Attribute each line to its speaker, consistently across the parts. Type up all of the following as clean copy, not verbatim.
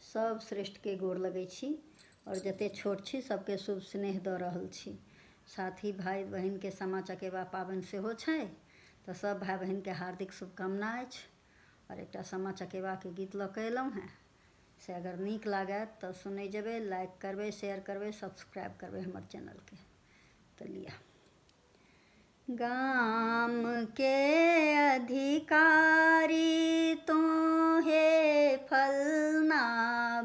Speaker 1: सब श्रेष्ठ के गोड़ लगै छी और जते छोट छी सबके शुभ स्नेह दऽ रहल छी। साथ ही भाई बहन के सामा चकेबा पाबनि सेहो छै, तऽ सब भाई बहन के हार्दिक शुभकामना अछि। और एकटा सामा चकेबा के गीत लऽ कऽ एलहुँ हैं, से अगर नीक लागत तऽ सुनै जेबै, लाइक करबै, शेयर करबै, सब्सक्राइब करबै हमर चैनल के। तऽ लिया। गाम के अधिकारी तो हे फलना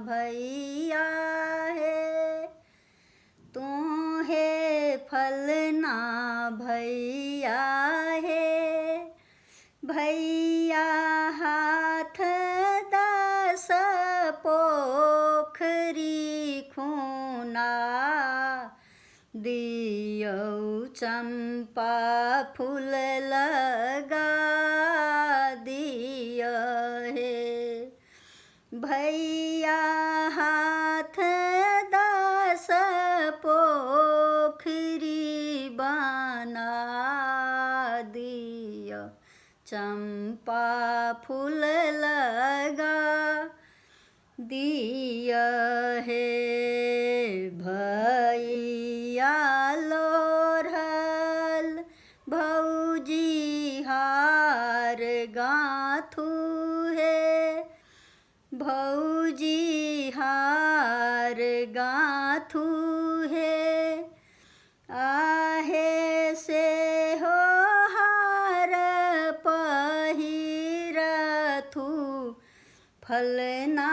Speaker 1: भैया हे, तो हे फलना भैया हे, भैया हाथ 10 पोखरी खूना, दियौ चंपा फूल लगा दिया हे, भैया हाथ 10 पोखरी बना दिया, चंपा फूल लगा दिया हे, भैया लोढ़ल भौजी हार गाँथू हे, भौजी हार गाँथू हे, आहे से हो हार पहिरथू, फलना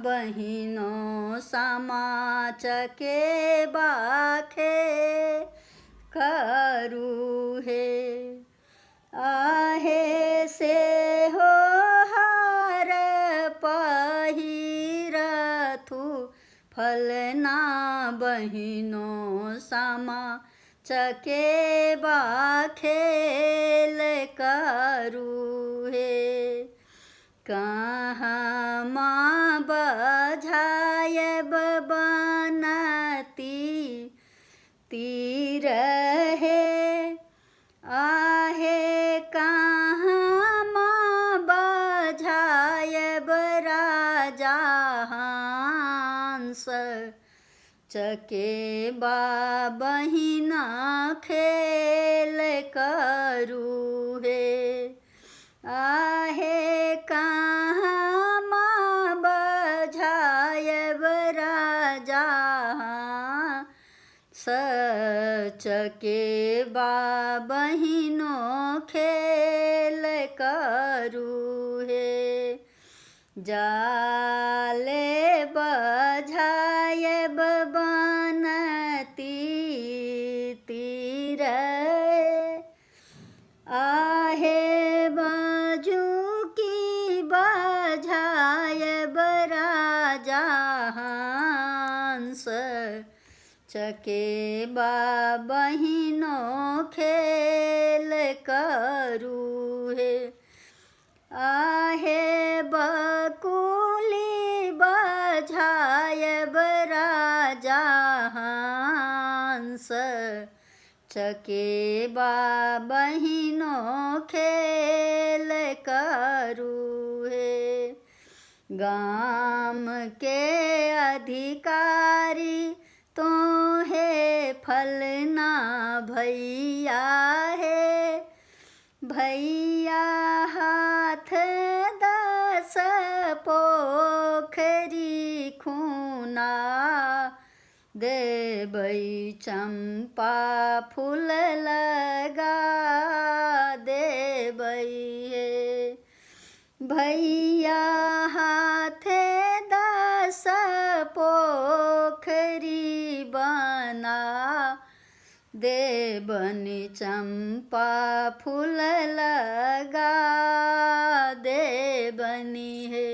Speaker 1: बहिनो सामा चकेबा खे करू हे, आहे से हो हार पहिरथू, फलना बहिनो सामा चकेबा खेल करू हे, कहमा बझायब बनती तीर हे, आहे कहमा बझायब राजा हंस, चकेबा बहिना खेल करू हे, आहे कहमा बझायब राजा चकेबा बहिनो खेल करू हे, जाले बझायब बनती तीर, आहे बजुकी बझायब राजा हंस, चकेबा बहिनो खेल करू हे, आहे बकुली बझायब राजा हंस, चकेबा बहिनो खेल करू हे, गाम के अधिकारी तो हे फलना भैया हे, भैया हाथ 10 पोखरी खूना, देबै चंपा फूल लगा देबै हे, भैया हाथ 10 पोखरी बना देबन, चंपा फूल लगा देबनी हे।